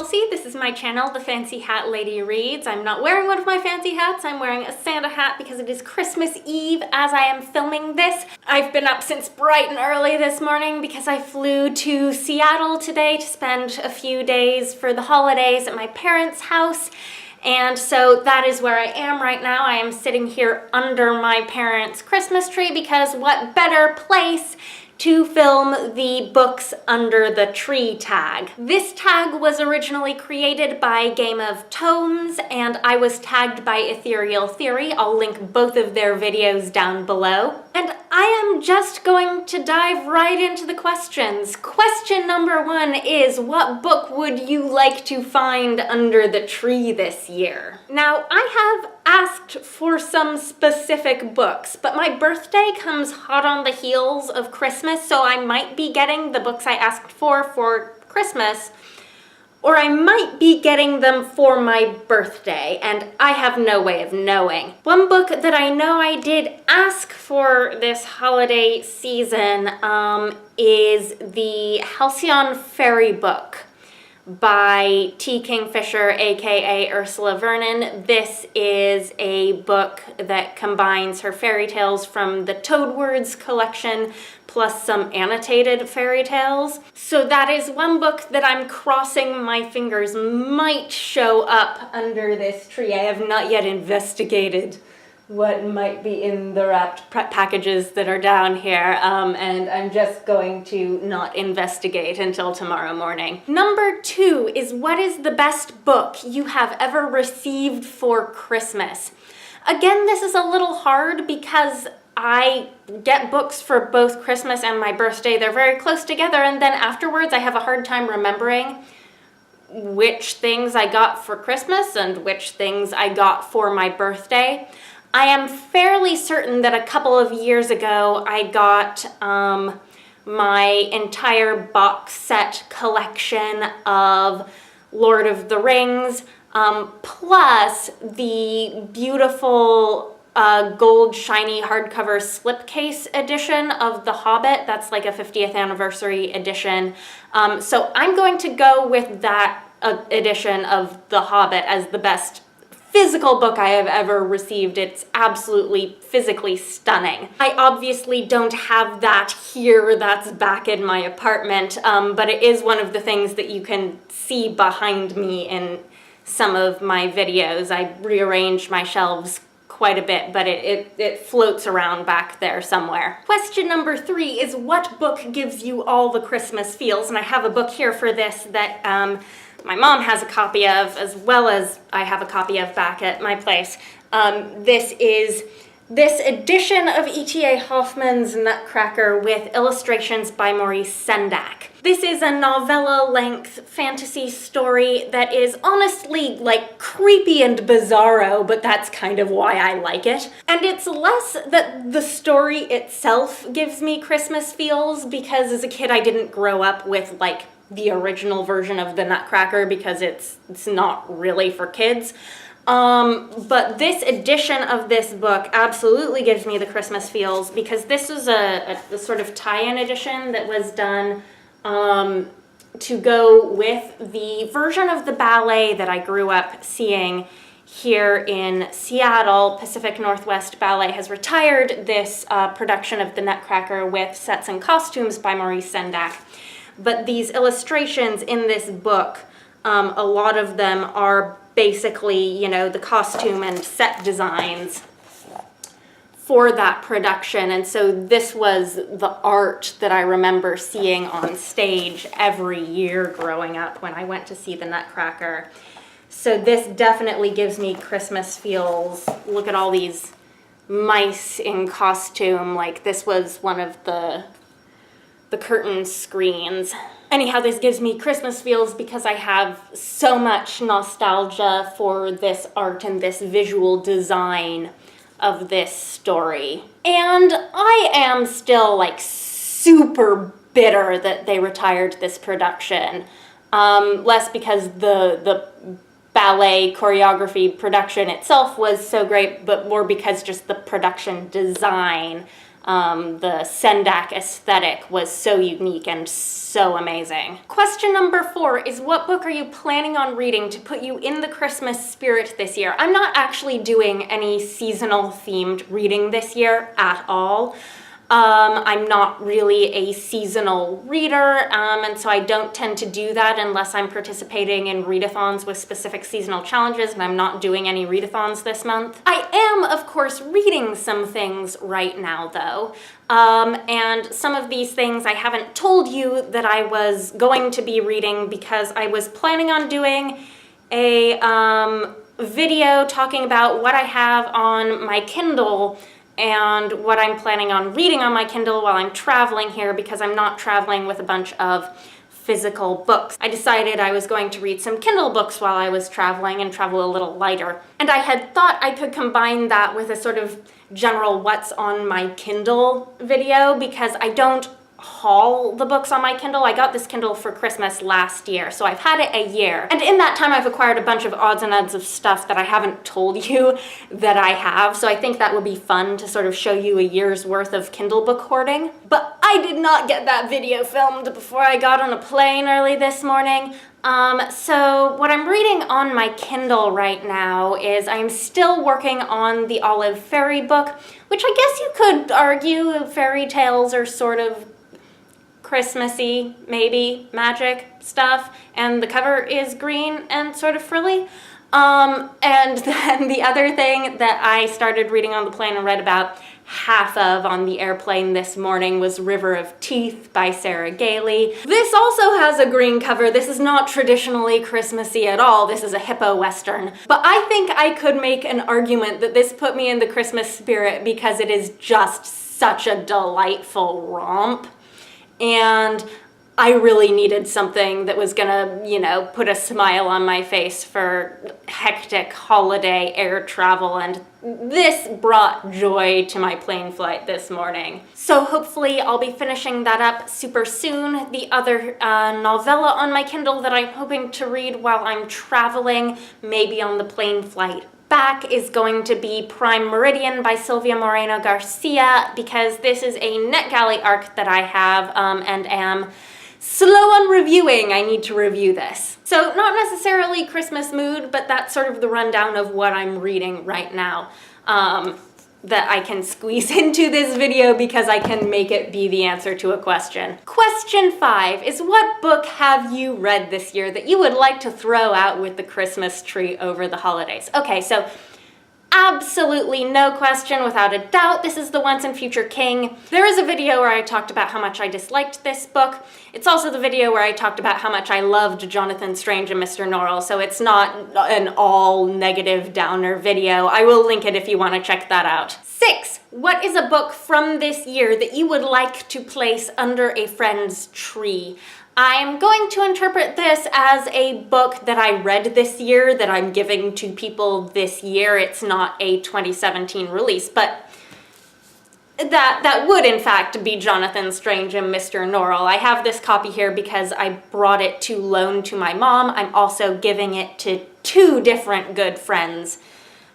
Chelsea. This is my channel, The Fancy Hat Lady Reads. I'm not wearing one of my fancy hats. I'm wearing a Santa hat because it is Christmas Eve as I am filming this. I've been up since bright and early this morning because I flew to Seattle today to spend a few days for the holidays at my parents' house. And so that is where I am right now. I am sitting here under my parents' Christmas tree because what better place to film the books under the tree tag. This tag was originally created by Game of Tomes, and I was tagged by Ethereal Theory. I'll link both of their videos down below. And I am just going to dive right into the questions. Question number one is, what book would you like to find under the tree this year? Now, I have asked for some specific books, but my birthday comes hot on the heels of Christmas, so I might be getting the books I asked for Christmas, or I might be getting them for my birthday, and I have no way of knowing. One book that I know I did ask for this holiday season is the Halcyon fairy book by T. Kingfisher, aka Ursula Vernon. This is a book that combines her fairy tales from the Toadwords collection plus some annotated fairy tales. So that is one book that I'm crossing my fingers might show up under this tree. I have not yet investigated what might be in the wrapped packages that are down here, and I'm just going to not investigate until tomorrow morning. Number two is, what is the best book you have ever received for Christmas? Again, this is a little hard because I get books for both Christmas and my birthday. They're very close together, and then afterwards I have a hard time remembering which things I got for Christmas and which things I got for my birthday. I am fairly certain that a couple of years ago I got my entire box set collection of Lord of the Rings, plus the beautiful gold shiny hardcover slipcase edition of The Hobbit. That's like a 50th anniversary edition. So I'm going to go with that edition of The Hobbit as the best physical book I have ever received. It's absolutely physically stunning. I obviously don't have that here, that's back in my apartment, but it is one of the things that you can see behind me in some of my videos. I rearranged my shelves quite a bit, but it floats around back there somewhere. Question number three is, what book gives you all the Christmas feels? And I have a book here for this that my mom has a copy of, as well as I have a copy of back at my place. This is this edition of ETA Hoffman's Nutcracker with illustrations by Maurice Sendak. This is a novella-length fantasy story that is honestly like creepy and bizarro, but that's kind of why I like it. And it's less that the story itself gives me Christmas feels, because as a kid I didn't grow up with like the original version of the Nutcracker because it's not really for kids. But this edition of this book absolutely gives me the Christmas feels because this is a sort of tie-in edition that was done to go with the version of the ballet that I grew up seeing here in Seattle. Pacific Northwest Ballet has retired this production of the Nutcracker with sets and costumes by Maurice Sendak. But these illustrations in this book, a lot of them are basically, you know, the costume and set designs for that production. And so this was the art that I remember seeing on stage every year growing up when I went to see the Nutcracker. So this definitely gives me Christmas feels. Look at all these mice in costume. Like, this was one of the curtain screens. Anyhow, this gives me Christmas feels because I have so much nostalgia for this art and this visual design of this story. And I am still like super bitter that they retired this production. Less because the ballet choreography production itself was so great, but more because just the production design The Sendak aesthetic was so unique and so amazing. Question number 4 is, what book are you planning on reading to put you in the Christmas spirit this year? I'm not actually doing any seasonal themed reading this year at all. I'm not really a seasonal reader, and so I don't tend to do that unless I'm participating in readathons with specific seasonal challenges, and I'm not doing any readathons this month. I am, of course, reading some things right now, though, and some of these things I haven't told you that I was going to be reading because I was planning on doing a video talking about what I have on my Kindle and what I'm planning on reading on my Kindle while I'm traveling here, because I'm not traveling with a bunch of physical books. I decided I was going to read some Kindle books while I was traveling and travel a little lighter. And I had thought I could combine that with a sort of general what's on my Kindle video, because I don't haul the books on my Kindle. I got this Kindle for Christmas last year, so I've had it a year. And in that time, I've acquired a bunch of odds and ends of stuff that I haven't told you that I have, so I think that would be fun to sort of show you a year's worth of Kindle book hoarding. But I did not get that video filmed before I got on a plane early this morning. So what I'm reading on my Kindle right now is I'm still working on the Olive Fairy book, which I guess you could argue fairy tales are sort of Christmassy, maybe, magic stuff, and the cover is green and sort of frilly. And then the other thing that I started reading on the plane and read about half of on the airplane this morning was River of Teeth by Sarah Gailey. This also has a green cover. This is not traditionally Christmassy at all. This is a hippo western. But I think I could make an argument that this put me in the Christmas spirit because it is just such a delightful romp. And I really needed something that was gonna, you know, put a smile on my face for hectic holiday air travel, and this brought joy to my plane flight this morning. So hopefully I'll be finishing that up super soon. The other novella on my Kindle that I'm hoping to read while I'm traveling, maybe on the plane flight back, is going to be Prime Meridian by Silvia Moreno Garcia, because this is a NetGalley arc that I have and am slow on reviewing. I need to review this. So not necessarily Christmas mood, but that's sort of the rundown of what I'm reading right now that I can squeeze into this video because I can make it be the answer to a question. Question 5 is, what book have you read this year that you would like to throw out with the Christmas tree over the holidays? Okay, so absolutely no question, without a doubt, this is The Once and Future King. There is a video where I talked about how much I disliked this book. It's also the video where I talked about how much I loved Jonathan Strange and Mr. Norrell, so it's not an all negative downer video. I will link it if you want to check that out. 6. What is a book from this year that you would like to place under a friend's tree? I'm going to interpret this as a book that I read this year that I'm giving to people this year. It's not a 2017 release, but that would in fact be Jonathan Strange and Mr. Norrell. I have this copy here because I brought it to loan to my mom. I'm also giving it to 2 different good friends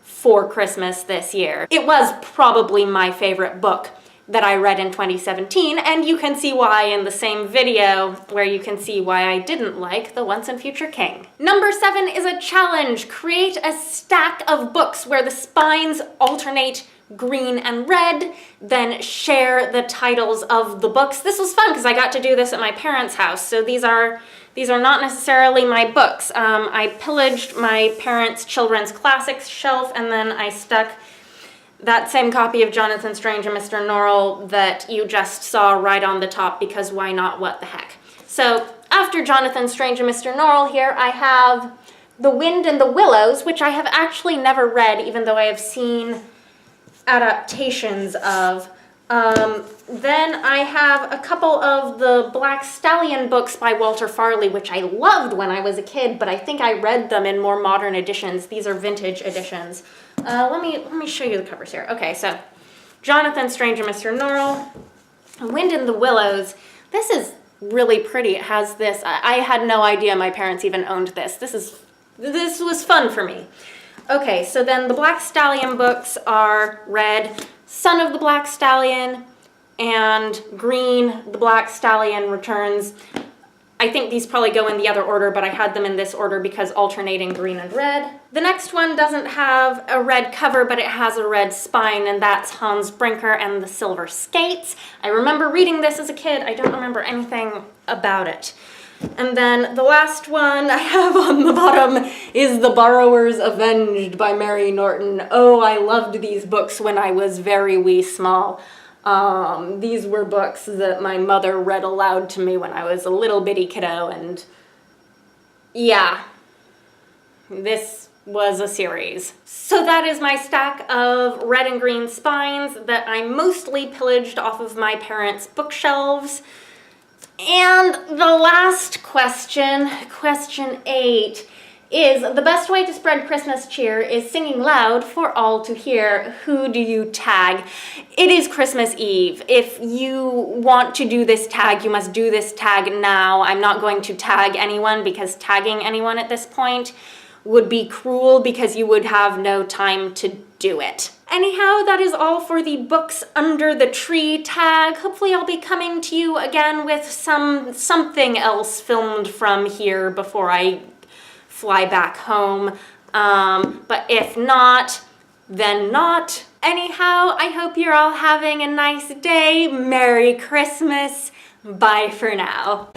for Christmas this year. It was probably my favorite book that I read in 2017, and you can see why in the same video where you can see why I didn't like The Once and Future King. Number 7 is a challenge. Create a stack of books where the spines alternate green and red, then share the titles of the books. This was fun because I got to do this at my parents' house, so these are not necessarily my books. I pillaged my parents' children's classics shelf, and then I stuck that same copy of Jonathan Strange and Mr. Norrell that you just saw right on the top, because why not, what the heck. So after Jonathan Strange and Mr. Norrell here, I have The Wind and the Willows, which I have actually never read, even though I have seen adaptations of. Then I have a couple of the Black Stallion books by Walter Farley, which I loved when I was a kid, but I think I read them in more modern editions. These are vintage editions. Let me show you the covers here. Okay, so Jonathan Strange and Mr. Norrell, Wind in the Willows. This is really pretty. It has this. I had no idea my parents even owned this. This was fun for me. Okay, so then the Black Stallion books are read Son of the Black Stallion, and green, the Black Stallion returns. I think these probably go in the other order, but I had them in this order because alternating green and red. The next one doesn't have a red cover, but it has a red spine, and that's Hans Brinker and the Silver Skates. I remember reading this as a kid. I don't remember anything about it. And then the last one I have on the bottom is The Borrowers Avenged by Mary Norton. Oh, I loved these books when I was very wee small. These were books that my mother read aloud to me when I was a little bitty kiddo, and yeah, this was a series. So that is my stack of red and green spines that I mostly pillaged off of my parents' bookshelves. And the last question, question 8, is the best way to spread Christmas cheer is singing loud for all to hear. Who do you tag? It is Christmas Eve. If you want to do this tag, you must do this tag now. I'm not going to tag anyone because tagging anyone at this point would be cruel because you would have no time to do it. Anyhow, that is all for the books under the tree tag. Hopefully I'll be coming to you again with something else filmed from here before I fly back home. But if not, then not. Anyhow, I hope you're all having a nice day. Merry Christmas. Bye for now.